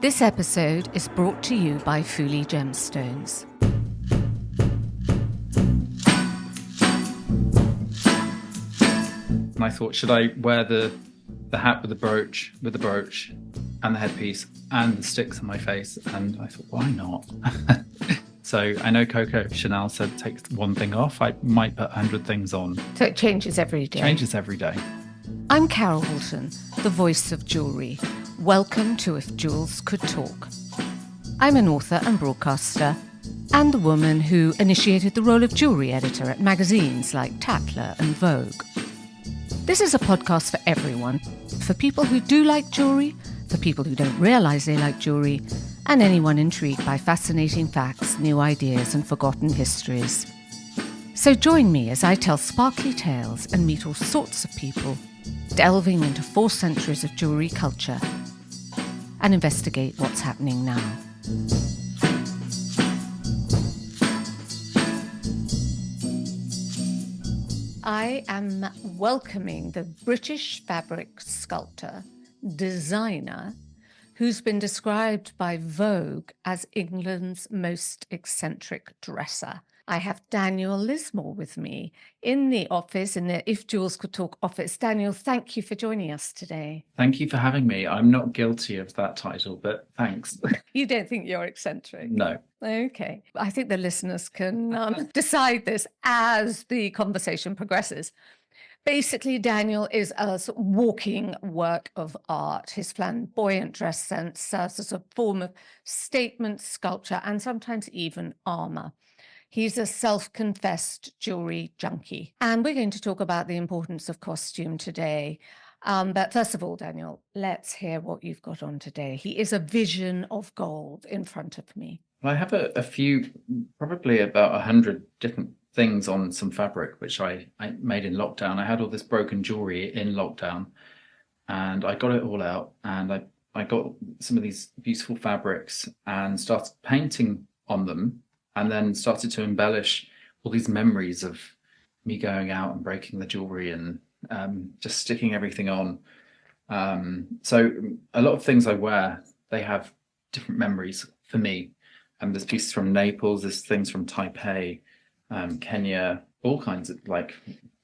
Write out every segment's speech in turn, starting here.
This episode is brought to you by Fuli Gemstones. And I thought, should I wear the hat with the brooch and the headpiece and the sticks on my face? And I thought, why not? So I know Coco Chanel said take one thing off. I might put 100 things on. So it changes every day. Changes every day. I'm Carol Woolton, the voice of jewellery. Welcome to If Jewels Could Talk. I'm an author and broadcaster, and the woman who initiated the role of jewellery editor at magazines like Tatler and Vogue. This is a podcast for everyone, for people who do like jewellery, for people who don't realise they like jewellery, and anyone intrigued by fascinating facts, new ideas and forgotten histories. So join me as I tell sparkly tales and meet all sorts of people, delving into 4 centuries of jewellery culture and investigate what's happening now. I am welcoming the British fabric sculptor, designer, who's been described by Vogue as England's most eccentric dresser. I have Daniel Lismore with me in the office, in the If Jewels Could Talk office. Daniel, thank you for joining us today. Thank you for having me. I'm not guilty of that title, but thanks. You don't think you're eccentric? No. Okay. I think the listeners can decide this as the conversation progresses. Basically, Daniel is a sort of walking work of art. His flamboyant dress sense serves as a form of statement, sculpture, and sometimes even armour. He's a self-confessed jewellery junkie. And we're going to talk about the importance of costume today. But first of all, Daniel, let's hear what you've got on today. He is a vision of gold in front of me. Well, I have a few, probably about 100 different things on some fabric, which I made in lockdown. I had all this broken jewellery in lockdown, and I got it all out. And I got some of these beautiful fabrics and started painting on them, and then started to embellish all these memories of me going out and breaking the jewellery and just sticking everything on. So a lot of things I wear, they have different memories for me. There's pieces from Naples, there's things from Taipei, Kenya, all kinds of like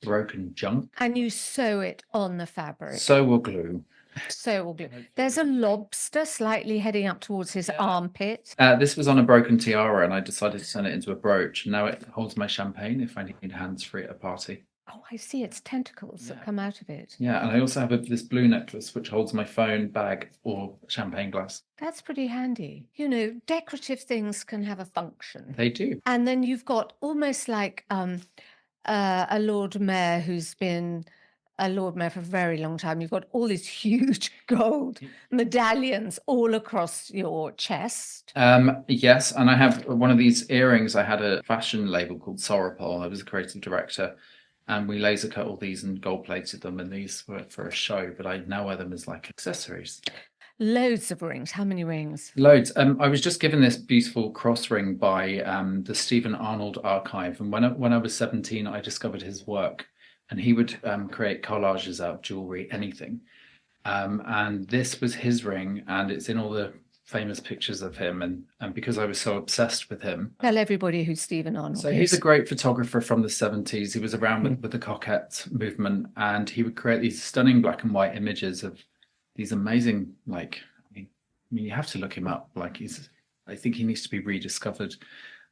broken junk. And you sew it on the fabric. Sew or glue. Sew or glue. There's a lobster slightly heading up towards his armpit. This was on a broken tiara, and I decided to turn it into a brooch. Now it holds my champagne if I need hands free at a party. Oh, I see. It's tentacles that come out of it. Yeah, and I also have this blue necklace which holds my phone, bag, or champagne glass. That's pretty handy. You know, decorative things can have a function. They do. And then you've got almost like a Lord Mayor who's been a Lord Mayor for a very long time. You've got all these huge gold medallions all across your chest. Yes, and I have one of these earrings. I had a fashion label called Sorapol. I was a creative director. And we laser cut all these and gold plated them, and these were for a show, but I now wear them as like accessories. Loads of rings. How many rings? Loads. I was just given this beautiful cross ring by the Stephen Arnold Archive, and when I was 17, I discovered his work, and he would create collages out of jewelry, anything. And this was his ring, and it's in all the famous pictures of him, and because I was so obsessed with him. Tell everybody who Stephen Arnold So is. he's a great photographer from the 70s. He was around with the Coquette movement, and he would create these stunning black and white images of these amazing, like, I mean, you have to look him up. Like I think he needs to be rediscovered.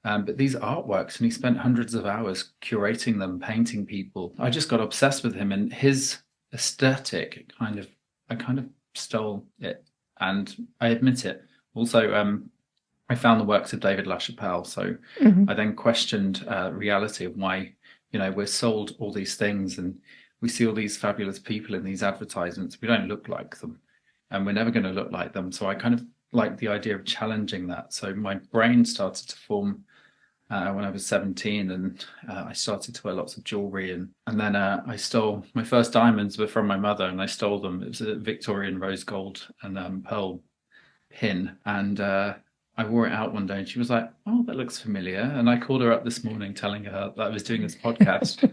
But these artworks, and he spent hundreds of hours curating them, painting people. I just got obsessed with him, and his aesthetic I kind of stole it, and I admit it. Also, I found the works of David LaChapelle, so I then questioned reality of why, we're sold all these things and we see all these fabulous people in these advertisements. We don't look like them, and we're never going to look like them. So I kind of like the idea of challenging that. So my brain started to form when I was 17, and I started to wear lots of jewelry, and then I stole my first diamonds were from my mother, and I stole them. It was a Victorian rose gold and pearl pin, and I wore it out one day, and she was like, "Oh, that looks familiar." And I called her up this morning telling her that I was doing this podcast,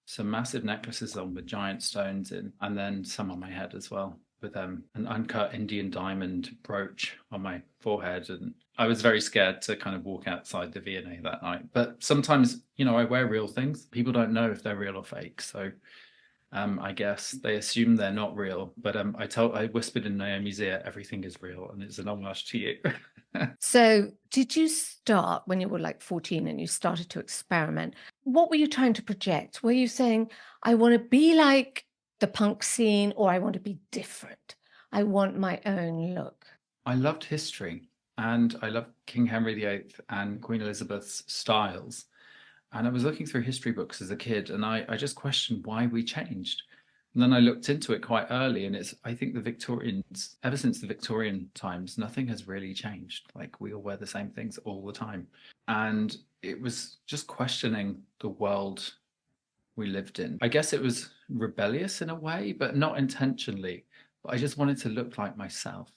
some massive necklaces on with giant stones in, and then some on my head as well, with an uncut Indian diamond brooch on my forehead. And I was very scared to kind of walk outside the V&A that night. But sometimes, I wear real things. People don't know if they're real or fake. So I guess they assume they're not real. But I whispered in Naomi's ear, everything is real, and it's an homage to you. So did you start when you were like 14 and you started to experiment? What were you trying to project? Were you saying, I want to be like the punk scene, or I want to be different? I want my own look. I loved history, and I loved King Henry VIII and Queen Elizabeth's styles. And I was looking through history books as a kid, and I just questioned why we changed. And then I looked into it quite early, and I think the Victorians, ever since the Victorian times, nothing has really changed. Like, we all wear the same things all the time. And it was just questioning the world we lived in. I guess it was rebellious in a way, but not intentionally. But I just wanted to look like myself.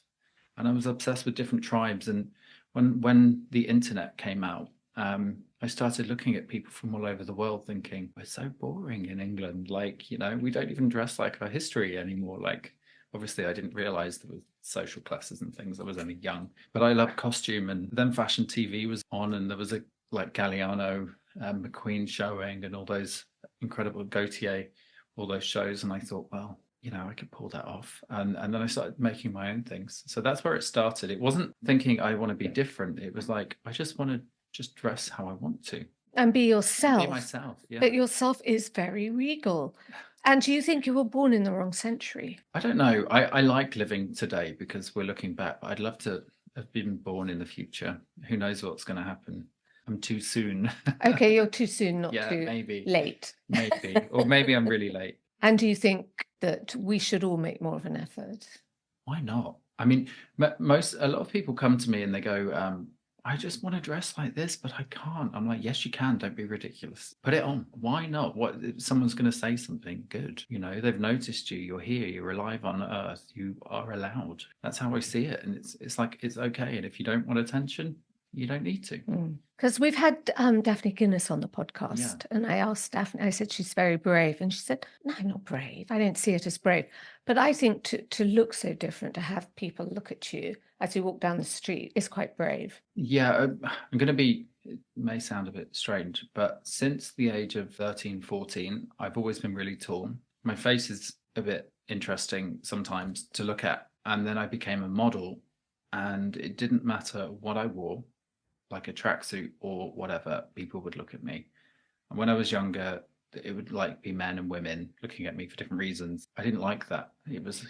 And I was obsessed with different tribes. And when the internet came out, I started looking at people from all over the world thinking, we're so boring in England. Like, we don't even dress like our history anymore. Like, obviously, I didn't realize there were social classes and things. I was only young. But I loved costume. And then fashion TV was on, and there was Galliano, McQueen showing, and all those incredible Gautier, all those shows. And I thought, well, I could pull that off. And then I started making my own things. So that's where it started. It wasn't thinking I want to be different. It was like, I just want to just dress how I want to. And be yourself. Be myself, yeah. But yourself is very regal. And do you think you were born in the wrong century? I don't know. I like living today because we're looking back. I'd love to have been born in the future. Who knows what's going to happen? I'm too soon. Okay, you're too soon, not yeah, too maybe. late. Maybe. Or maybe I'm really late. And do you think that we should all make more of an effort? Why not? I mean, a lot of people come to me and they go, I just want to dress like this, but I can't. I'm like, yes, you can. Don't be ridiculous. Put it on. Why not? What if someone's going to say something good? They've noticed you. You're here. You're alive on Earth. You are allowed. That's how I see it. And it's like, it's okay. And if you don't want attention, you don't need to. Because we've had Daphne Guinness on the podcast, and I asked Daphne, I said, she's very brave. And she said, no, I'm not brave. I don't see it as brave. But I think to look so different, to have people look at you as you walk down the street is quite brave. Yeah, I'm going to be, it may sound a bit strange, but since the age of 13, 14, I've always been really tall. My face is a bit interesting sometimes to look at. And then I became a model, and it didn't matter what I wore, like a tracksuit or whatever, people would look at me. And when I was younger, it would be men and women looking at me for different reasons. I didn't like that. It was,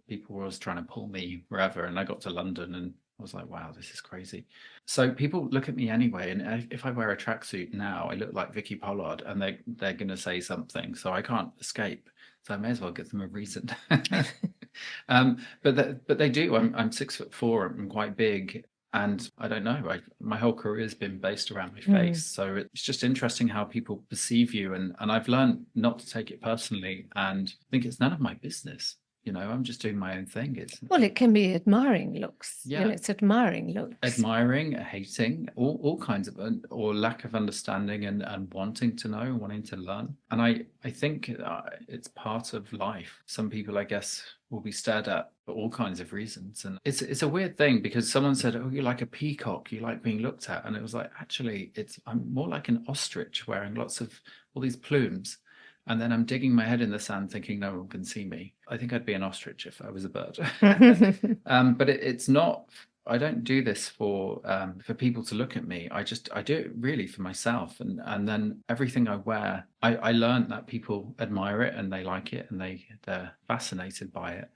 people were always trying to pull me wherever. And I got to London and I was like, wow, this is crazy. So people look at me anyway. And if I wear a tracksuit now, I look like Vicky Pollard, and they're going to say something. So I can't escape. So I may as well give them a reason. But they do. I'm 6'4". I'm quite big. And I don't know, my whole career has been based around my face. So it's just interesting how people perceive you. And I've learned not to take it personally and think it's none of my business. I'm just doing my own thing. Well, it can be admiring looks. Yeah. It's admiring looks. Admiring, hating, all kinds of, or lack of understanding and wanting to know, wanting to learn. And I think it's part of life. Some people, I guess, will be stared at for all kinds of reasons. And it's a weird thing because someone said, oh, you're like a peacock, you like being looked at. And it was like, actually, I'm more like an ostrich wearing lots of all these plumes. And then I'm digging my head in the sand thinking no one can see me. I think I'd be an ostrich if I was a bird. But it's not, I don't do this for people to look at me. I do it really for myself. And then everything I wear, I learned that people admire it and they like it and they're fascinated by it.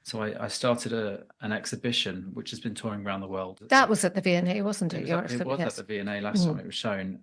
So I started an exhibition which has been touring around the world. That was at the V&A, wasn't it? It was at the V&A last time it was shown.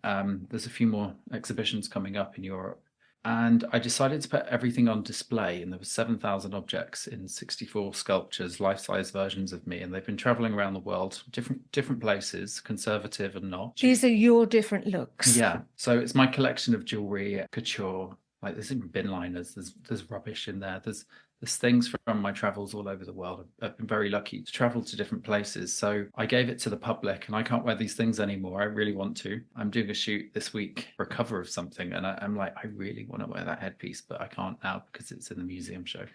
There's a few more exhibitions coming up in Europe. And I decided to put everything on display, and there were 7,000 objects in 64 sculptures, life-size versions of me, and they've been traveling around the world, different places, conservative and not. These are your different looks. Yeah, so it's my collection of jewelry, couture. There's even bin liners. There's rubbish in there. There's there's things from my travels all over the world. I've been very lucky to travel to different places. So I gave it to the public, and I can't wear these things anymore. I really want to. I'm doing a shoot this week for a cover of something, and I'm like, I really want to wear that headpiece, but I can't now because it's in the museum show.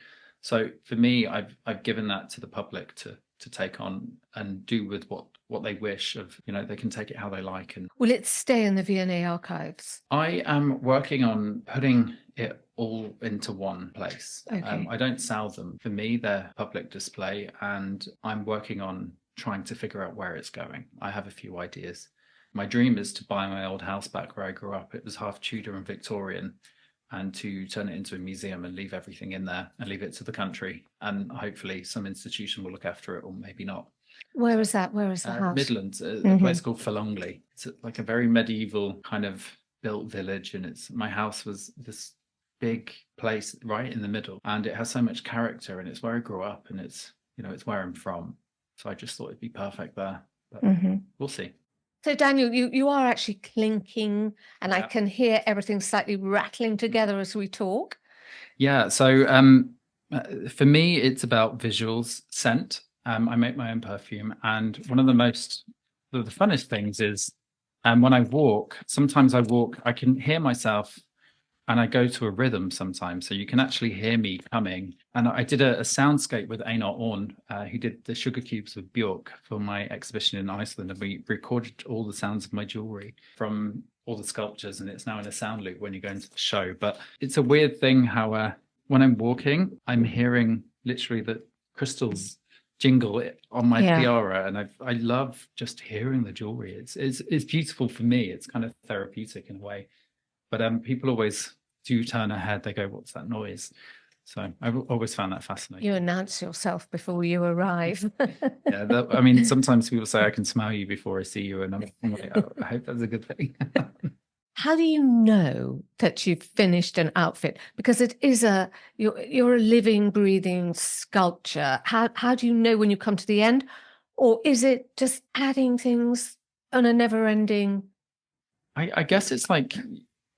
So for me, I've given that to the public to take on and do with what they wish of, they can take it how they like. And will it stay in the V&A archives? I am working on putting it all into one place. Okay. I don't sell them. For me, they're public display, and I'm working on trying to figure out where it's going. I have a few ideas. My dream is to buy my old house back where I grew up. It was half Tudor and Victorian, and to turn it into a museum and leave everything in there and leave it to the country. And hopefully some institution will look after it, or maybe not. Where is that? Where is the house? Midlands, a place called Falongley. It's like a very medieval kind of built village, and my house was this big place right in the middle, and it has so much character, and it's where I grew up, and it's where I'm from. So I just thought it'd be perfect there. But we'll see. So Daniel, you are actually clinking, and I can hear everything slightly rattling together as we talk. Yeah. So for me, it's about visuals, scent. I make my own perfume, and one of the funnest things is when I walk. Sometimes I can hear myself, and I go to a rhythm sometimes, so you can actually hear me coming. And I did a soundscape with Einar Orn, who did the Sugar Cubes with Björk for my exhibition in Iceland, and we recorded all the sounds of my jewelry from all the sculptures, and it's now in a sound loop when you go into the show. But it's a weird thing how when I'm walking, I'm hearing literally the crystals jingle on my tiara, and I love just hearing the jewelry. It's beautiful for me. It's kind of therapeutic in a way. But people always do turn their head. They go, "What's that noise?" So I've always found that fascinating. You announce yourself before you arrive. Yeah, sometimes people say I can smell you before I see you, and I'm like, oh, I hope that's a good thing. How do you know that you've finished an outfit? Because it is you're a living, breathing sculpture. How do you know when you come to the end? Or is it just adding things on a never-ending? I guess it's like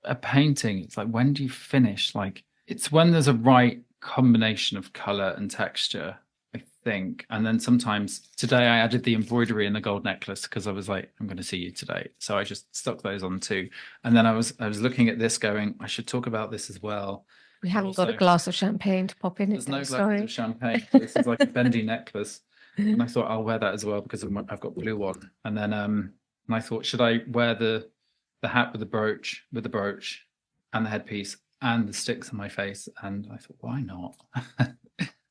a painting. It's like, when do you finish? Like, it's when there's a right combination of color and texture, I think. And then sometimes, today I added the embroidery and the gold necklace because I was like, I'm going to see you today. So I just stuck those on too. And then I was looking at this going, I should talk about this as well. We haven't got a glass of champagne to pop in it. There's no glass of champagne. This is like a bendy necklace. And I thought I'll wear that as well because I've got blue on. And then and I thought, should I wear the hat with the brooch and the headpiece and the sticks on my face? And I thought, why not?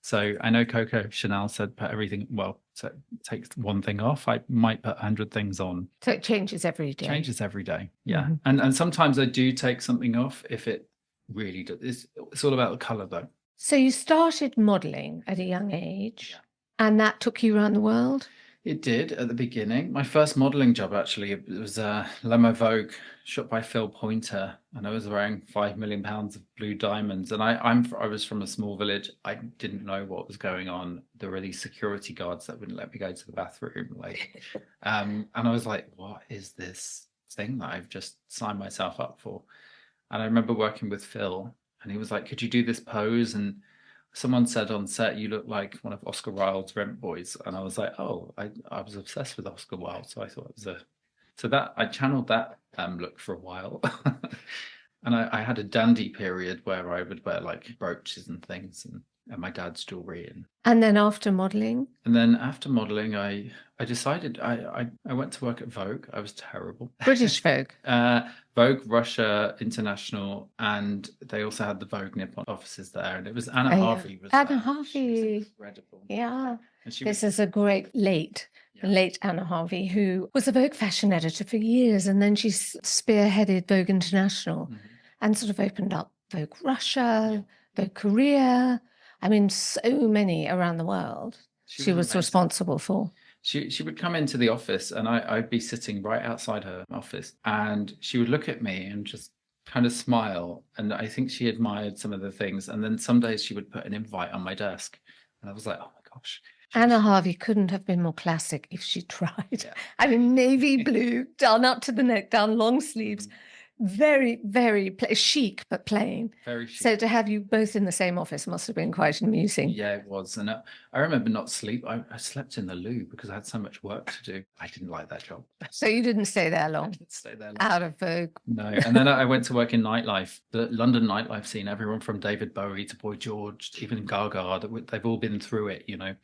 So I know Coco Chanel said put everything, so take one thing off. I might put 100 things on. So it changes every day. Yeah. And sometimes I do take something off if it really does. It's all about the color though. So you started modeling at a young age, and that took you around the world? It did at the beginning. My first modeling job, actually, it was Vogue, shot by Phil Pointer, and I was wearing £5 million of blue diamonds. And I was from a small village. I didn't know what was going on. There were these security guards that wouldn't let me go to the bathroom. And I was like, what is this thing that I've just signed myself up for? And I remember working with Phil, and he was like, could you do this pose? And someone said on set, you look like one of Oscar Wilde's Rent Boys. And I was like, oh, I was obsessed with Oscar Wilde. So I thought it was so that I channeled that look for a while. And I had a dandy period where I would wear like brooches and things and my dad's jewelry. And then after modeling? And then after modeling, I decided I went to work at Vogue. I was terrible. British Vogue? Vogue Russia International, and they also had the Vogue Nippon offices there. And it was Anna Harvey. Anna Harvey. Was incredible. Yeah. This is a great late Anna Harvey, who was a Vogue fashion editor for years. And then she spearheaded Vogue International and sort of opened up Vogue Russia, Vogue Korea. I mean, so many around the world she was responsible for. She would come into the office, and I'd be sitting right outside her office, and she would look at me and just kind of smile. And I think she admired some of the things. And then some days she would put an invite on my desk, and I was like, oh my gosh. Anna Harvey couldn't have been more classic if she tried. Yeah. I mean, navy blue, down up to the neck, down long sleeves, very, very chic, but plain. Very chic. So to have you both in the same office must have been quite amusing. Yeah, it was. And I remember not sleep. I slept in the loo because I had so much work to do. I didn't like that job. So you didn't stay there long? I didn't stay there long. Out of Vogue. No. And then I went to work in nightlife, the London nightlife scene, everyone from David Bowie to Boy George, even Gaga, they've all been through it, you know.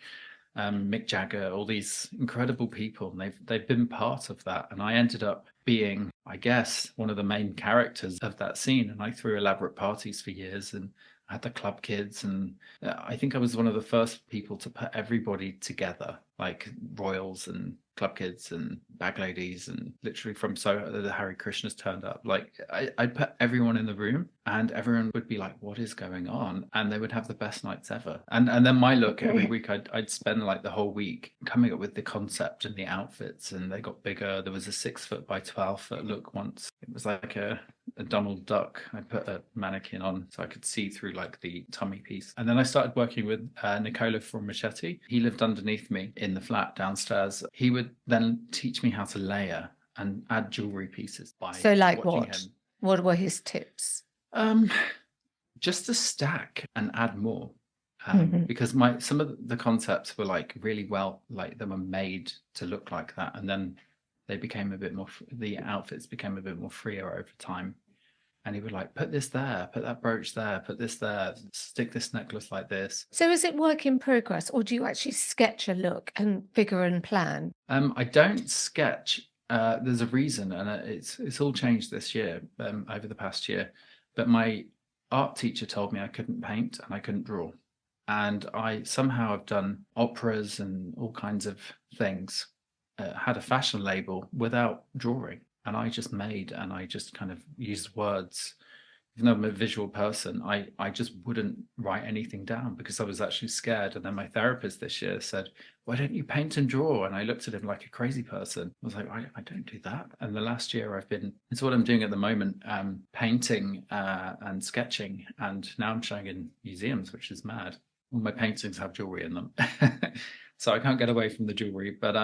Mick Jagger, all these incredible people, and they've been part of that. And I ended up being, I guess, one of the main characters of that scene. And I threw elaborate parties for years, and I had the club kids, and I think I was one of the first people to put everybody together, like royals and club kids and bag ladies, and literally from Soho, the Hare Krishnas turned up. Like I'd put everyone in the room, and everyone would be like, "What is going on?" And they would have the best nights ever. And then my look every week, I'd spend like the whole week coming up with the concept and the outfits, and they got bigger. There was a 6 foot by 12 foot look once. It was like a Donald Duck. I put a mannequin on so I could see through like the tummy piece. And then I started working with Nicola from Machete. He lived underneath me in the flat downstairs. He would then teach me how to layer and add jewelry pieces by So like watching what? him. What were his tips? Just to stack and add more. Mhm. Because some of the concepts were like really well, like they were made to look like that. And then they became a bit more, the outfits became a bit more freer over time. And he would like, put this there, put that brooch there, put this there, stick this necklace like this. So is it work in progress, or do you actually sketch a look and figure and plan? I don't sketch. There's a reason, and it's all changed this year, over the past year. But my art teacher told me I couldn't paint and I couldn't draw. And I somehow have done operas and all kinds of things, had a fashion label without drawing. And I just made, and I just kind of used words. Even though I'm a visual person, I just wouldn't write anything down because I was actually scared. And then my therapist this year said, "Why don't you paint and draw?" And I looked at him like a crazy person. I was like, I don't do that. And the last year it's what I'm doing at the moment, painting and sketching. And now I'm showing in museums, which is mad. All my paintings have jewelry in them. So I can't get away from the jewelry. But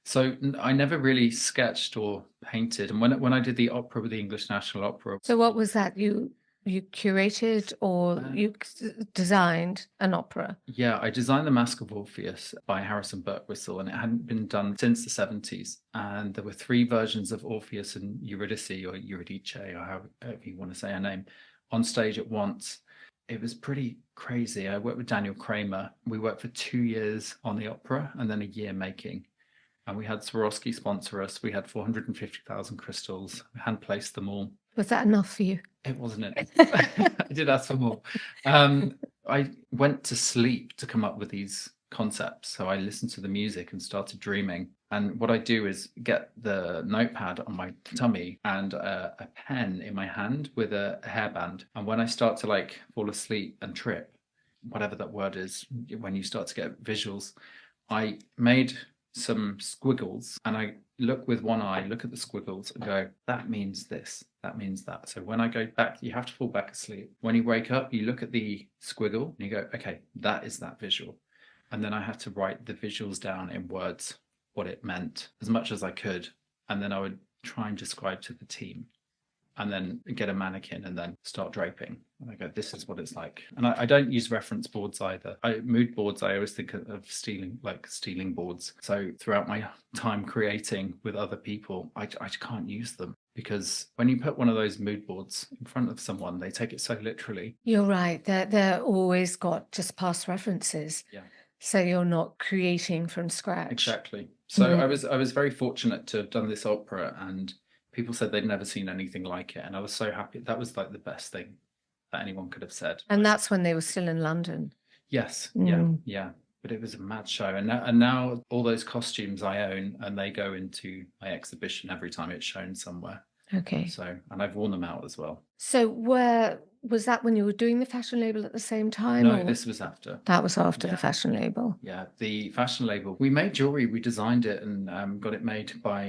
so I never really sketched or painted. And when I did the opera with the English National Opera. So what was that? You curated or you designed an opera? Yeah, I designed The Mask of Orpheus by Harrison Birtwistle, and it hadn't been done since the 70s. And there were 3 versions of Orpheus and Eurydice, or Eurydice, or however you want to say her name, on stage at once. It was pretty crazy. I worked with Daniel Kramer. We worked for 2 years on the opera and then a year making. And we had Swarovski sponsor us. We had 450,000 crystals. We hand placed them all. Was that enough for you? It wasn't it. I did ask for more. I went to sleep to come up with these concepts. So I listened to the music and started dreaming. And what I do is get the notepad on my tummy and a pen in my hand with a hairband. And when I start to like fall asleep and trip, whatever that word is, when you start to get visuals, I made some squiggles and I look with one eye, look at the squiggles and go, that means this, that means that. So when I go back, you have to fall back asleep. When you wake up, you look at the squiggle and you go, okay, that is that visual. And then I had to write the visuals down in words, what it meant as much as I could. And then I would try and describe to the team and then get a mannequin and then start draping. And I go, this is what it's like. And I don't use reference boards either. Mood boards, I always think of stealing boards. So throughout my time creating with other people, I can't use them. Because when you put one of those mood boards in front of someone, they take it so literally. You're right. They're always got just past references. Yeah. So you're not creating from scratch. Exactly. So I was very fortunate to have done this opera, and people said they'd never seen anything like it. And I was so happy. That was like the best thing that anyone could have said. And that's when they were still in London. Yes. Yeah. But it was a mad show. And now all those costumes I own, and they go into my exhibition every time it's shown somewhere. Okay. So, and I've worn them out as well. So where was that, when you were doing the fashion label at the same time? No, this was after. That was after the fashion label. Yeah, the fashion label. We made jewelry, we designed it and got it made by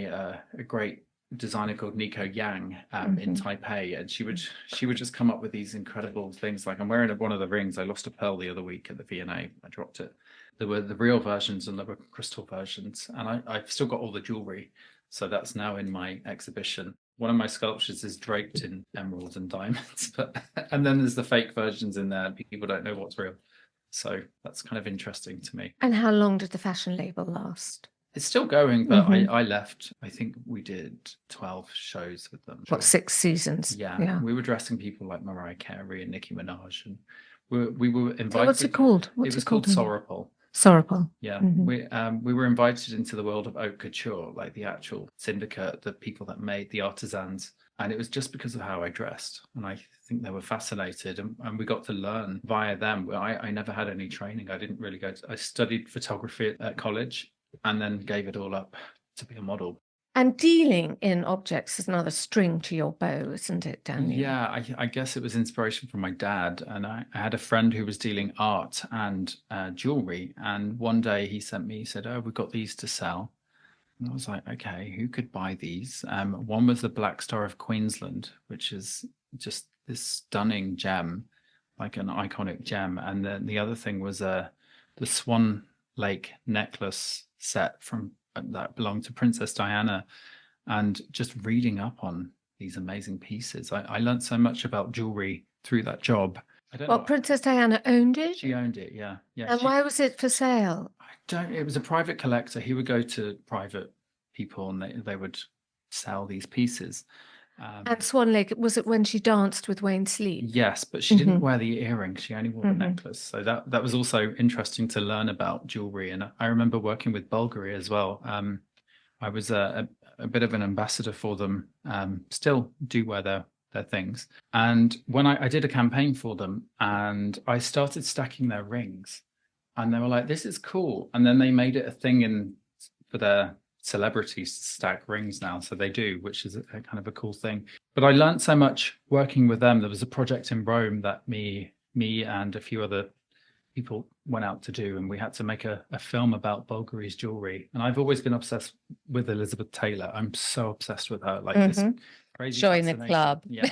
a great designer called Nico Yang in Taipei, and she would just come up with these incredible things. Like I'm wearing one of the rings. I lost a pearl the other week at the V&A. I dropped it. There were the real versions and there were crystal versions, and I've still got all the jewelry. So that's now in my exhibition. one of my sculptures is draped in emeralds and diamonds, but and then there's the fake versions in there. People don't know what's real. So that's kind of interesting to me. And how long did the fashion label last? It's still going, but I left. I think we did 12 shows with them. What, 6 seasons? Yeah. We were dressing people like Mariah Carey and Nicki Minaj, and we were invited. So what's it called? It was called Sorapol. Sorapol. Yeah. We were invited into the world of haute couture, like the actual syndicate, the people that made the artisans. And it was just because of how I dressed. And I think they were fascinated. And we got to learn via them. I never had any training. I didn't really I studied photography at college and then gave it all up to be a model. And dealing in objects is another string to your bow, isn't it, Daniel? Yeah, I guess it was inspiration from my dad. And I had a friend who was dealing art and jewelry. And one day he said, oh, we've got these to sell. And I was like, okay, who could buy these? One was the Black Star of Queensland, which is just this stunning gem, like an iconic gem. And then the other thing was the Swan Lake necklace set from that belonged to Princess Diana. And just reading up on these amazing pieces, I learned so much about jewelry through that job. Princess Diana owned it? She owned it, yeah. And why was it for sale? It was a private collector. He would go to private people and they would sell these pieces. And Swan Lake, was it when she danced with Wayne Sleep? Yes, but she didn't wear the earrings. She only wore the necklace. So that was also interesting to learn about jewelry. And I remember working with Bulgari as well. I was a bit of an ambassador for them. Still do wear their things. And when I did a campaign for them and I started stacking their rings, and they were like, this is cool. And then they made it a thing for their celebrities to stack rings now. So they do, which is a kind of a cool thing. But I learned so much working with them. There was a project in Rome that me and a few other people went out to do. And we had to make a film about Bulgari's jewelry. And I've always been obsessed with Elizabeth Taylor. I'm so obsessed with her. Like this crazy join the club. Yeah.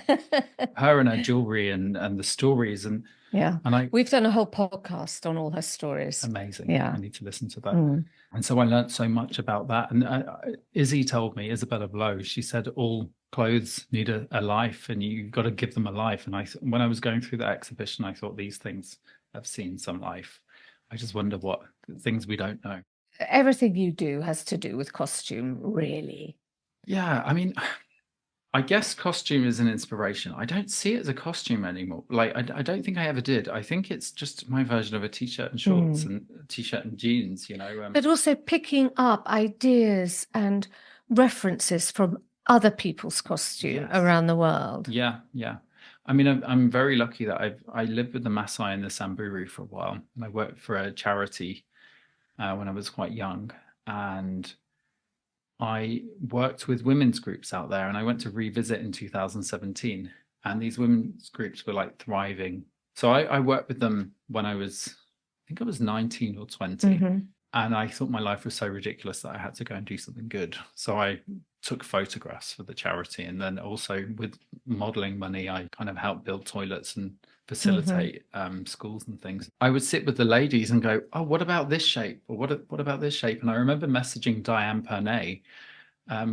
Her and her jewelry and the stories. And yeah. And we've done a whole podcast on all her stories. Amazing. Yeah. I need to listen to that. And so I learned so much about that. And Izzy told me, Isabella Blow, she said all clothes need a life and you've got to give them a life. And when I was going through that exhibition, I thought these things have seen some life. I just wonder what things we don't know. Everything you do has to do with costume, really. Yeah. I mean, I guess costume is an inspiration. I don't see it as a costume anymore. Like, I don't think I ever did. I think it's just my version of a t-shirt and shorts and t-shirt and jeans, you know. But also picking up ideas and references from other people's costume around the world. Yeah, yeah. I mean, I'm very lucky that I lived with the Maasai and the Samburu for a while. And I worked for a charity when I was quite young. And I worked with women's groups out there, and I went to revisit in 2017, and these women's groups were like thriving. So I worked with them when I think I was 19 or 20, and I thought my life was so ridiculous that I had to go and do something good. So I took photographs for the charity, and then also with modeling money, I kind of helped build toilets and facilitate schools and things. I would sit with the ladies and go, oh, what about this shape? Or what about this shape? And I remember messaging Diane Pernay,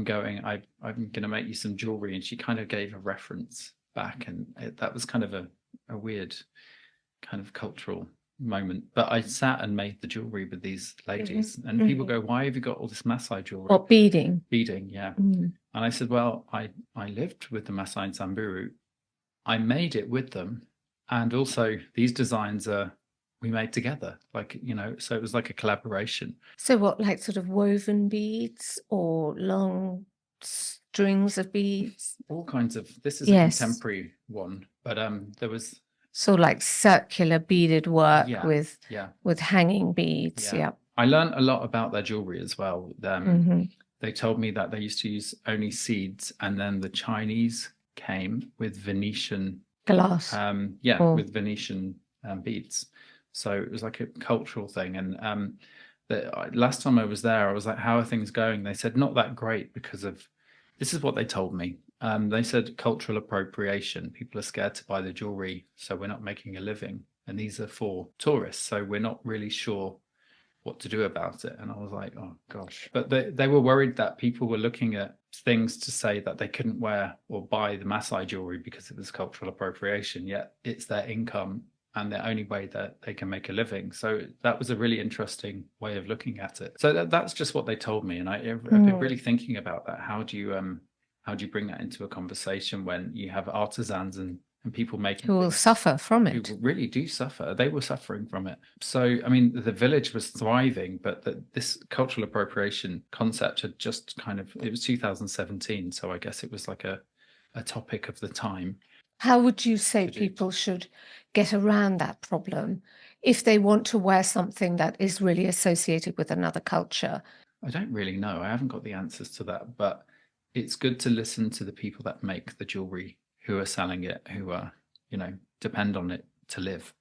going, I'm going to make you some jewelry. And she kind of gave a reference back. And that was kind of a weird kind of cultural moment. But I sat and made the jewelry with these ladies. And people go, why have you got all this Maasai jewelry? Or beading. Beading, yeah. And I said, well, I lived with the Maasai and Samburu. I made it with them. And also these designs we made together, like, you know, so it was like a collaboration. So what, like sort of woven beads or long strings of beads? All kinds of, this is a contemporary one, but there was. So like circular beaded work with hanging beads. Yeah. I learned a lot about their jewelry as well. They told me that they used to use only seeds, and then the Chinese came with Venetian glass. With Venetian beads. So it was like a cultural thing. And the last time I was there, I was like, how are things going? They said, not that great because of, this is what they told me. They said cultural appropriation. People are scared to buy the jewelry, so we're not making a living. And these are for tourists, so we're not really sure what to do about it. And I was like, oh gosh. But they were worried that people were looking at things to say that they couldn't wear or buy the Maasai jewelry because it was cultural appropriation, yet it's their income and the only way that they can make a living. So that was a really interesting way of looking at it. So that's just what they told me. And I've been really thinking about that. How do you bring that into a conversation when you have artisans and people making who will suffer from it? Who really do suffer. They were suffering from it. So, I mean, the village was thriving, but this cultural appropriation concept had just it was 2017. So I guess it was like a topic of the time. How would you say people should get around that problem if they want to wear something that is really associated with another culture? I don't really know. I haven't got the answers to that, but it's good to listen to the people that make the jewelry, who are selling it, who are, depend on it to live.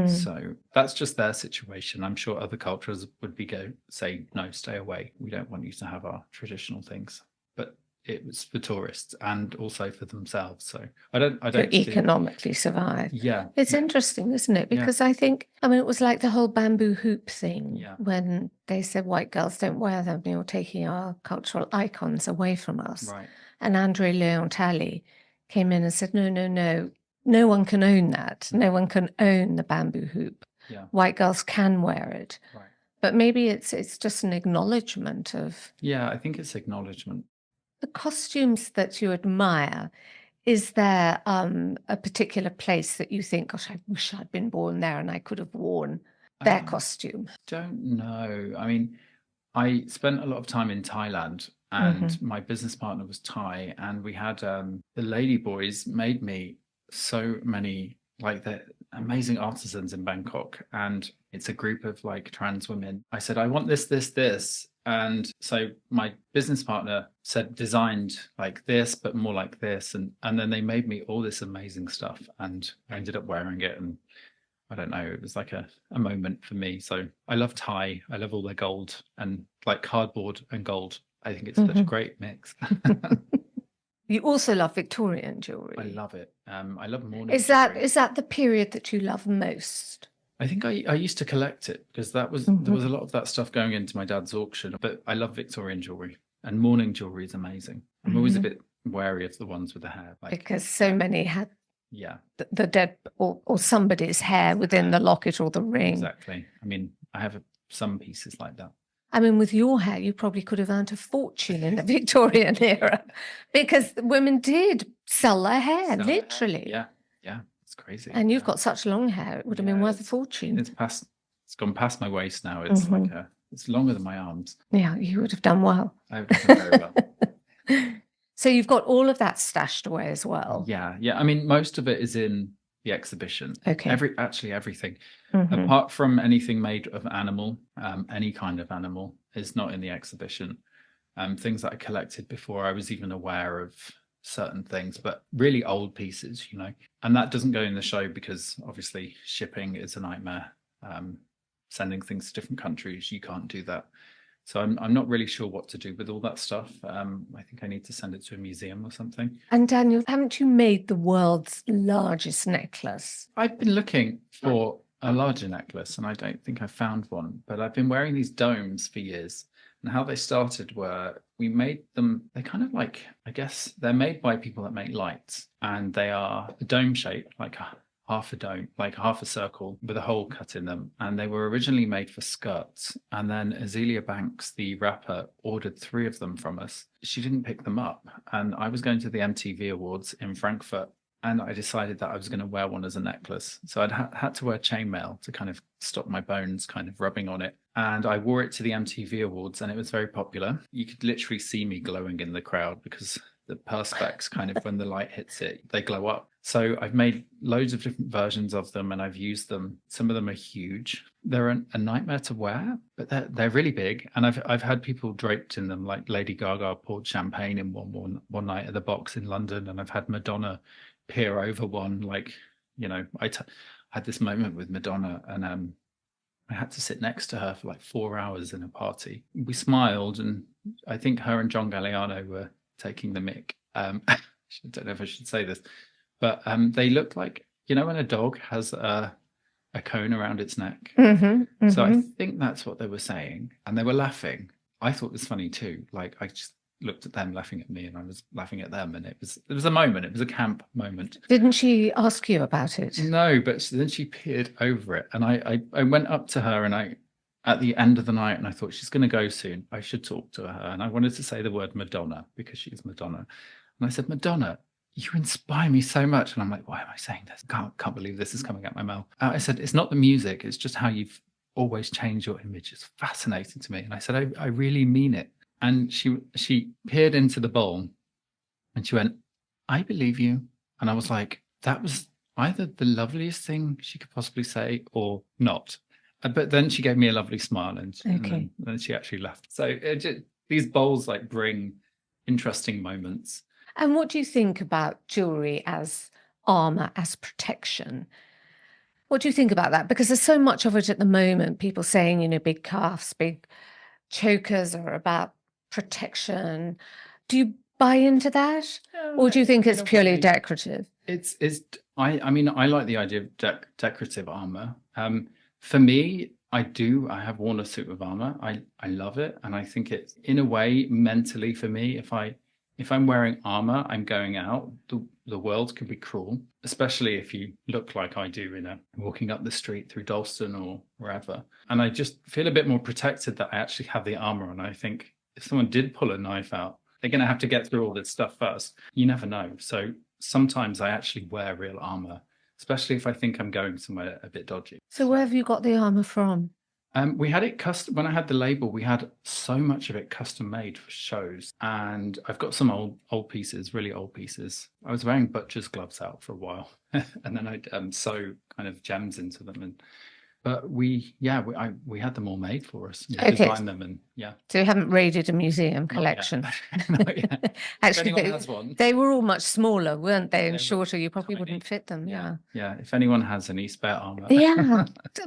So that's just their situation. I'm sure other cultures would say, no, stay away. We don't want you to have our traditional things. But it was for tourists and also for themselves. So I don't to economically survive. Yeah. It's interesting, isn't it? Because I think, it was like the whole bamboo hoop thing when they said white girls don't wear them, you're taking our cultural icons away from us. Right. And Andre Leontali came in and said, no one can own that. No one can own the bamboo hoop. Yeah. White girls can wear it. Right. But maybe it's just an acknowledgement of... Yeah, I think it's acknowledgement. The costumes that you admire, is there a particular place that you think, gosh, I wish I'd been born there and I could have worn their costume? Don't know. I mean, I spent a lot of time in Thailand and my business partner was Thai, and we had the lady boys made me so many, like, the amazing artisans in Bangkok, and it's a group of like trans women. I said, I want this. And so my business partner designed like this, but more like this. And then they made me all this amazing stuff, and I ended up wearing it. And I don't know, it was like a moment for me. So I love Thai. I love all their gold and like cardboard and gold. I think it's such a great mix. You also love Victorian jewelry. I love it. I love morning. Is that the period that you love most? I think I used to collect it because there was a lot of that stuff going into my dad's auction. But I love Victorian jewelry, and morning jewelry is amazing. I'm always a bit wary of the ones with the hair, because so many had the dead or somebody's hair within the locket or the ring. Exactly. I mean, I have some pieces like that. I mean, with your hair, you probably could have earned a fortune in the Victorian era, because women did sell their hair, literally. Yeah. It's crazy. And you've got such long hair; it would have been worth a fortune. It's gone past my waist now. It's it's longer than my arms. Yeah, you would have done well. I would have done very well. So you've got all of that stashed away as well. Yeah. I mean, most of it is in the exhibition. Okay. Everything, apart from anything made of animal, any kind of animal, is not in the exhibition. Things that I collected before I was even aware of certain things, but really old pieces, and that doesn't go in the show because obviously shipping is a nightmare. Sending things to different countries, you can't do that. So I'm not really sure what to do with all that stuff. I think I need to send it to a museum or something. And Daniel, haven't you made the world's largest necklace? I've been looking for a larger necklace and I don't think I found one, but I've been wearing these domes for years. And how they started were, we made them, they're kind of like, I guess they're made by people that make lights, and they are a dome shape, like half a dome, like half a circle with a hole cut in them. And they were originally made for skirts. And then Azealia Banks, the rapper, ordered 3 of them from us. She didn't pick them up. And I was going to the MTV Awards in Frankfurt, and I decided that I was going to wear one as a necklace. So I'd had to wear chainmail to kind of stop my bones kind of rubbing on it. And I wore it to the MTV Awards, and it was very popular. You could literally see me glowing in the crowd because the perspex kind of, when the light hits it, they glow up. So I've made loads of different versions of them, and I've used them. Some of them are huge. They're a nightmare to wear, but they're really big. And I've had people draped in them, like Lady Gaga poured champagne in one night at the Box in London, and I've had Madonna peer over one. Like, I had this moment with Madonna, and I had to sit next to her for like 4 hours in a party. We smiled, and I think her and John Galliano were taking the mick. I don't know if I should say this, but they looked like, when a dog has a cone around its neck. So I think that's what they were saying, and they were laughing. I thought it was funny too. Like, looked at them laughing at me, and I was laughing at them, and it was a moment. It was a camp moment. Didn't she ask you about it? No, but then she peered over it, and I went up to her, and at the end of the night, and I thought, she's going to go soon. I should talk to her, and I wanted to say the word Madonna because she's Madonna, and I said, Madonna, you inspire me so much. And I'm like, why am I saying this? Can't believe this is coming out my mouth. I said, it's not the music, it's just how you've always changed your image. It's fascinating to me. And I said, I really mean it. And she peered into the bowl and she went, I believe you. And I was like, that was either the loveliest thing she could possibly say or not. But then she gave me a lovely smile, and then she actually left. So these bowls like bring interesting moments. And what do you think about jewellery as armour, as protection? What do you think about that? Because there's so much of it at the moment. People saying, you know, big cuffs, big chokers are about protection. Do you buy into that? Or do you think it's purely decorative? I mean, I like the idea of decorative armour. For me, I have worn a suit of armour. I love it. And I think it's, in a way, mentally for me, if I'm wearing armor, I'm going out. The world can be cruel, especially if you look like I do, walking up the street through Dalston or wherever. And I just feel a bit more protected that I actually have the armor. And I think if someone did pull a knife out, they're going to have to get through all this stuff first. You never know. So sometimes I actually wear real armor, especially if I think I'm going somewhere a bit dodgy. So where have you got the armor from? We had it custom. When I had the label, we had so much of it custom made for shows. And I've got some old pieces, really old pieces. I was wearing butcher's gloves out for a while, and then I'd sew kind of gems into them. But we had them all made for us. We designed them, and So you haven't raided a museum collection? Not yet. Actually, they were all much smaller, weren't they? And shorter. You probably wouldn't fit them. Yeah. If anyone has any spare armor,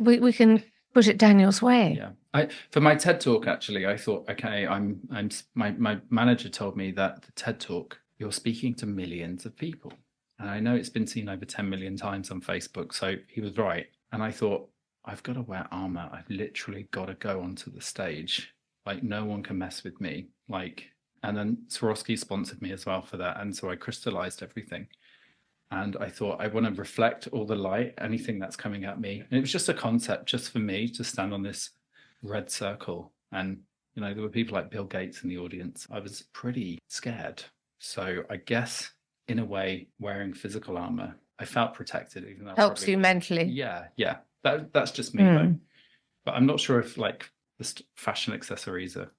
we can put it Daniel's way. For my TED talk, actually, I thought, okay, my manager told me that the TED talk, you're speaking to millions of people, and I know it's been seen over 10 million times on Facebook, so he was right. And I thought, I've got to wear armor. I've literally got to go onto the stage. Like, no one can mess with me. And then Swarovski sponsored me as well for that, and so I crystallized everything. And I thought, I want to reflect all the light, anything that's coming at me. And it was just a concept just for me to stand on this red circle. And, there were people like Bill Gates in the audience. I was pretty scared. So I guess, in a way, wearing physical armor, I felt protected. Even though helps you mentally. Yeah. That's just me, though. But I'm not sure if, the fashion accessories are...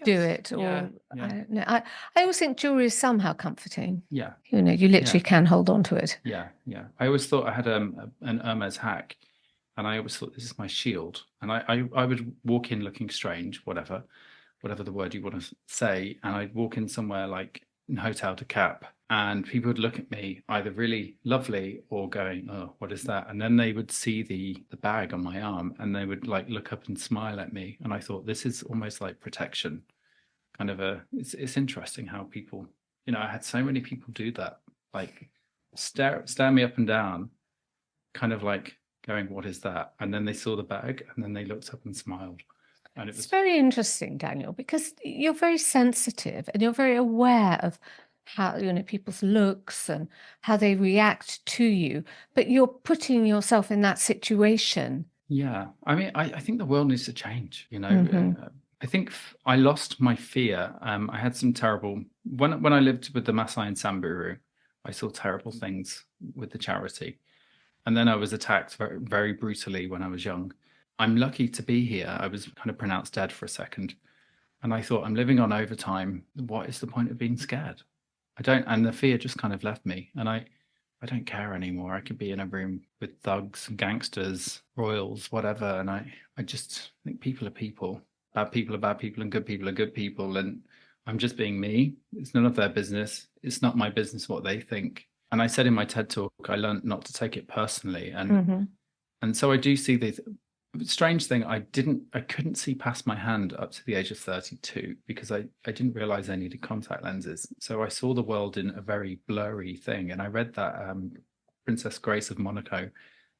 do it, or I always think jewelry is somehow comforting. You literally can hold on to it. I always thought I had an Hermes hack, and I always thought, this is my shield, and I would walk in looking strange, whatever the word you want to say, and I'd walk in somewhere like in Hotel de Cap, and people would look at me either really lovely or going, oh, what is that? And then they would see the bag on my arm, and they would look up and smile at me. And I thought, this is almost like protection. Kind of it's interesting how people, I had so many people do that, stare me up and down, kind of going, what is that? And then they saw the bag, and then they looked up and smiled. And it's very interesting, Daniel, because you're very sensitive and you're very aware of how people's looks and how they react to you, but you're putting yourself in that situation. I mean, I think the world needs to change. I think I lost my fear. I had some terrible when I lived with the Maasai in Samburu, I saw terrible things with the charity, and then I was attacked very, very brutally when I was young. I'm lucky to be here. I was kind of pronounced dead for a second, and I thought, I'm living on overtime. What is the point of being scared? And the fear just kind of left me, and I don't care anymore. I could be in a room with thugs, gangsters, royals, whatever, and I just think people are people. Bad people are bad people, and good people are good people, and I'm just being me. It's none of their business. It's not my business what they think. And I said in my TED talk, I learned not to take it personally, and so I do see the strange thing. I couldn't see past my hand up to the age of 32 because I didn't realize I needed contact lenses. So I saw the world in a very blurry thing. And I read that Princess Grace of Monaco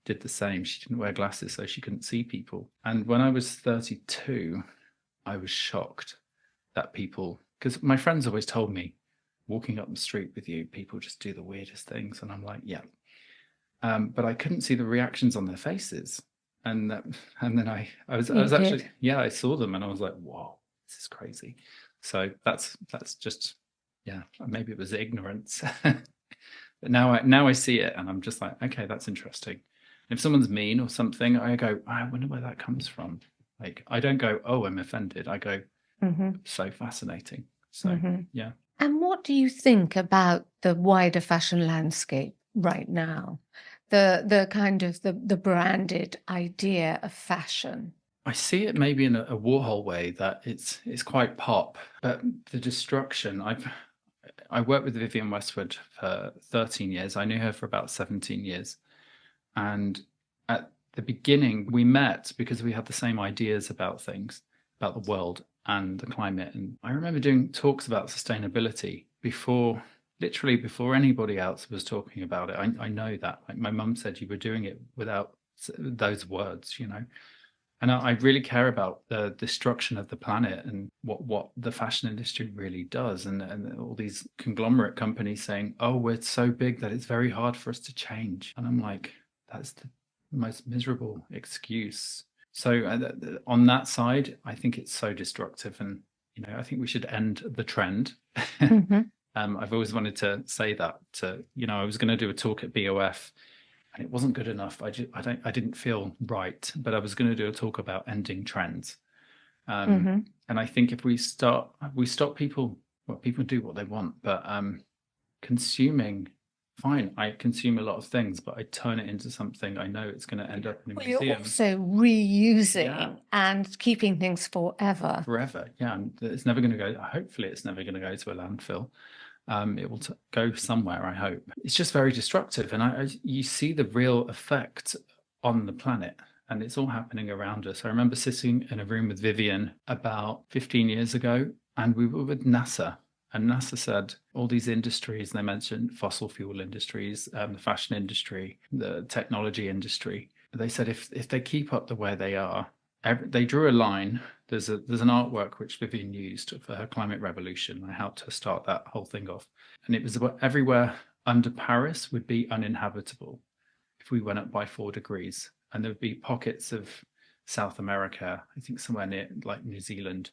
did the same. She didn't wear glasses, so she couldn't see people. And when I was 32, I was shocked that people because my friends always told me, walking up the street with you, people just do the weirdest things. And I'm like, yeah. But I couldn't see the reactions on their faces. And then I was actually, yeah, I saw them and I was like, whoa, this is crazy. So that's just, yeah, maybe it was ignorance. But now I see it and I'm just like, okay, that's interesting. If someone's mean or something, I go, I wonder where that comes from. Like, I don't go, oh, I'm offended. I go, so fascinating. So, yeah. And what do you think about the wider fashion landscape right now? The kind of the branded idea of fashion. I see it maybe in a Warhol way, that it's quite pop, but the destruction. I worked with Vivienne Westwood for 13 years. I knew her for about 17 years. And at the beginning, we met because we had the same ideas about things, about the world and the climate. And I remember doing talks about sustainability literally before anybody else was talking about it. I know that. Like, my mum said, you were doing it without those words, you know. And I really care about the destruction of the planet and what the fashion industry really does. And all these conglomerate companies saying, oh, we're so big that it's very hard for us to change. And I'm like, that's the most miserable excuse. So on that side, I think it's so destructive. And, you know, I think we should end the trend. I've always wanted to say that I was going to do a talk at BOF. And it wasn't good enough. I didn't feel right, but I was going to do a talk about ending trends. And I think if we stop people, well, people do what they want, but consuming, fine, I consume a lot of things, but I turn it into something I know it's going to end up in a museum. You're also reusing and keeping things forever. Forever, yeah. And it's never going to go, hopefully it's never going to go to a landfill. It will go somewhere, I hope. It's just very destructive. And you see the real effect on the planet, and it's all happening around us. I remember sitting in a room with Vivienne about 15 years ago, and we were with NASA. And NASA said all these industries, and they mentioned fossil fuel industries, the fashion industry, the technology industry. They said if they keep up the way they are, they drew a line. There's an artwork which Vivienne used for her climate revolution. I helped her start that whole thing off. And it was about everywhere under Paris would be uninhabitable if we went up by 4 degrees. And there would be pockets of South America, I think somewhere near like New Zealand.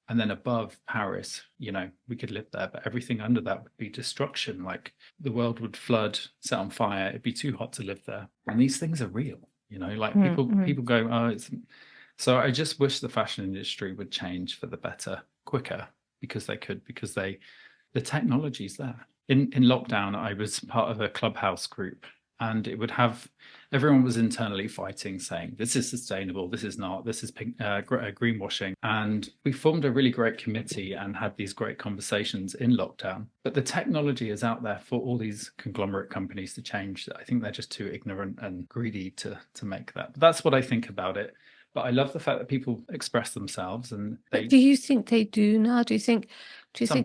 And then above Paris, you know, we could live there, but everything under that would be destruction. Like the world would flood, set on fire. It'd be too hot to live there. And these things are real, you know, like people go, oh, it's... So I just wish the fashion industry would change for the better quicker, because the technology's there. In lockdown, I was part of a Clubhouse group, and it would have, everyone was internally fighting, saying, this is sustainable, this is not, this is greenwashing. And we formed a really great committee and had these great conversations in lockdown. But the technology is out there for all these conglomerate companies to change. I think they're just too ignorant and greedy to make that. But that's what I think about it. But I love the fact that people express themselves, and do you think they do now? Do you think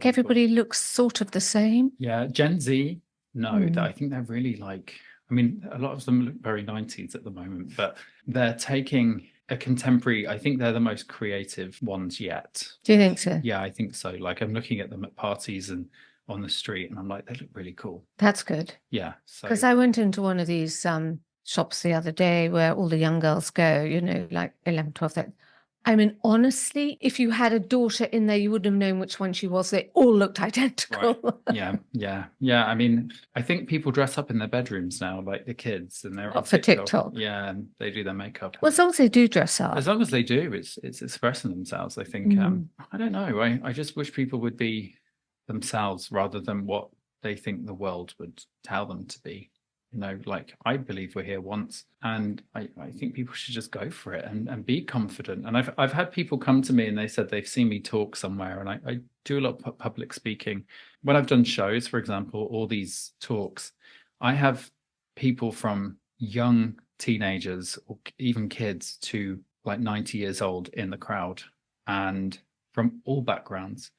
everybody looks sort of the same? Yeah, Gen Z, no. I think they're really like, I mean, a lot of them look very 90s at the moment, but they're taking a contemporary, I think they're the most creative ones yet. Do you think so? Yeah, I think so. Like, I'm looking at them at parties and on the street, and I'm like, they look really cool. That's good. Yeah. Because I went into one of these shops the other day where all the young girls go, you know, like 11, 12, 13. I mean, honestly, if you had a daughter in there, you wouldn't have known which one she was. They all looked identical. Right. Yeah. I mean, I think people dress up in their bedrooms now, like the kids, and they're on for TikTok. Yeah, and they do their makeup. Well, as long as they do dress up. As long as they do, it's expressing themselves. I think. I don't know. I just wish people would be themselves rather than what they think the world would tell them to be. You know, like, I believe we're here once, and I think people should just go for it and be confident. And I've had people come to me and they said they've seen me talk somewhere, and I do a lot of public speaking. When I've done shows, for example, all these talks, I have people from young teenagers or even kids to like 90 years old in the crowd, and from all backgrounds.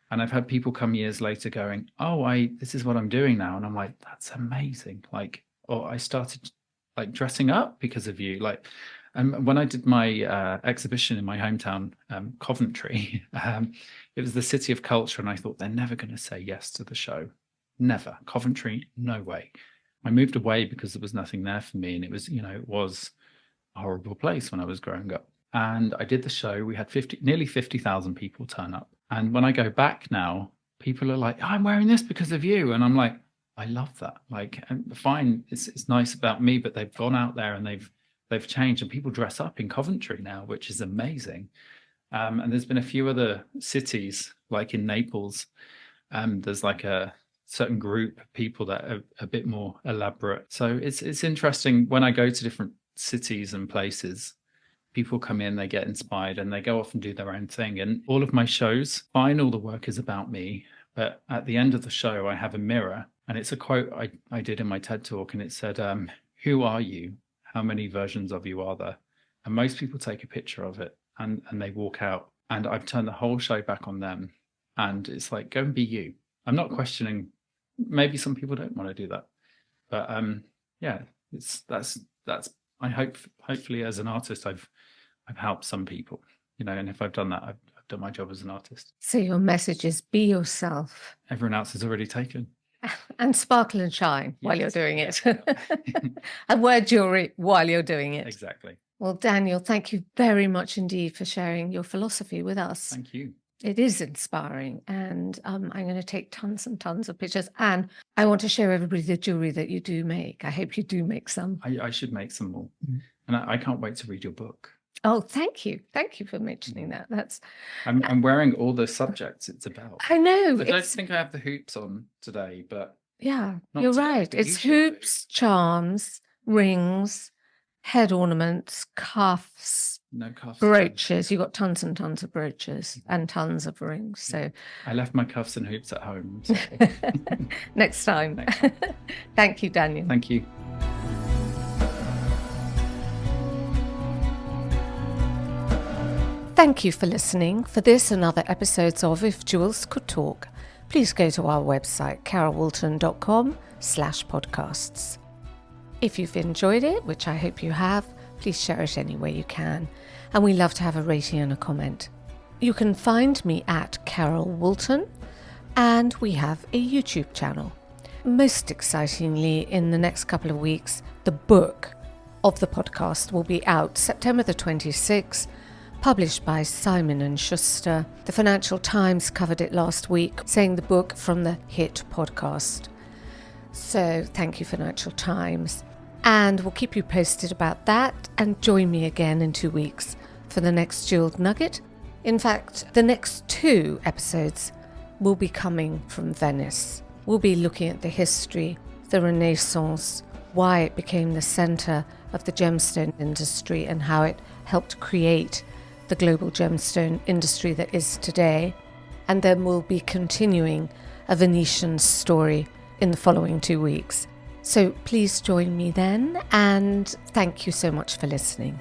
And I've had people come years later going, oh, this is what I'm doing now. And I'm like, that's amazing. Like, or I started like dressing up because of you. Like, When I did my exhibition in my hometown, Coventry, it was the City of Culture, and I thought they're never going to say yes to the show. Never. Coventry, no way. I moved away because there was nothing there for me, and it was, it was a horrible place when I was growing up. And I did the show. We had nearly 50,000 people turn up. And when I go back now, people are like, oh, I'm wearing this because of you. And I'm like, I love that. Like, fine, it's nice about me, but they've gone out there and they've changed, and people dress up in Coventry now, which is amazing. And there's been a few other cities, like in Naples, there's like a certain group of people that are a bit more elaborate. So it's interesting when I go to different cities and places, people come in, they get inspired, and they go off and do their own thing. And all of my shows, fine, all the work is about me, but at the end of the show, I have a mirror, and it's a quote I did in my TED Talk, and it said, who are you? How many versions of you are there? And most people take a picture of it and they walk out, and I've turned the whole show back on them. And it's like, go and be you. I'm not questioning. Maybe some people don't want to do that, but that's I hopefully as an artist I've helped some people, and if I've done that, I've done my job as an artist. So your message is be yourself. Everyone else is already taken. And sparkle and shine while you're doing it. And wear jewelry while you're doing it. Exactly. Well, Daniel, thank you very much indeed for sharing your philosophy with us. Thank you. It is inspiring, and I'm going to take tons and tons of pictures, and I want to show everybody the jewelry that you do make. I hope you do make some. I should make some more, and I can't wait to read your book. Oh, thank you for mentioning that. I'm wearing all the subjects it's about. I know. I don't think I have the hoops on today, but yeah, you're right. It's hoops, charms, rings, head ornaments, cuffs. No cuffs. Brooches. You got tons and tons of brooches and tons of rings. So I left my cuffs and hoops at home. So. Next time. Thank you, Daniel. Thank you. Thank you for listening. For this and other episodes of If Jewels Could Talk, please go to our website, carolwoolton.com/podcasts. If you've enjoyed it, which I hope you have, please share it any way you can. And we love to have a rating and a comment. You can find me at Carol Woolton, and we have a YouTube channel. Most excitingly, in the next couple of weeks, the book of the podcast will be out September the 26th, published by Simon & Schuster. The Financial Times covered it last week, saying the book from the hit podcast. So thank you, Financial Times. And we'll keep you posted about that, and join me again in 2 weeks for the next Jeweled Nugget. In fact, the next 2 episodes will be coming from Venice. We'll be looking at the history, the Renaissance, why it became the centre of the gemstone industry and how it helped create the global gemstone industry that is today. And then we'll be continuing a Venetian story in the following 2 weeks. So please join me then, and thank you so much for listening.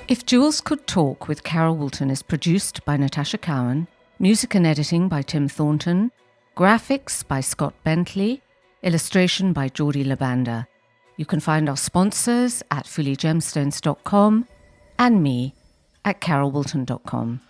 If Jewels Could Talk with Carol Woolton is produced by Natasha Cowan, music and editing by Tim Thornton, graphics by Scott Bentley, illustration by Jordi Labanda. You can find our sponsors at fullygemstones.com and me at carolwoolton.com.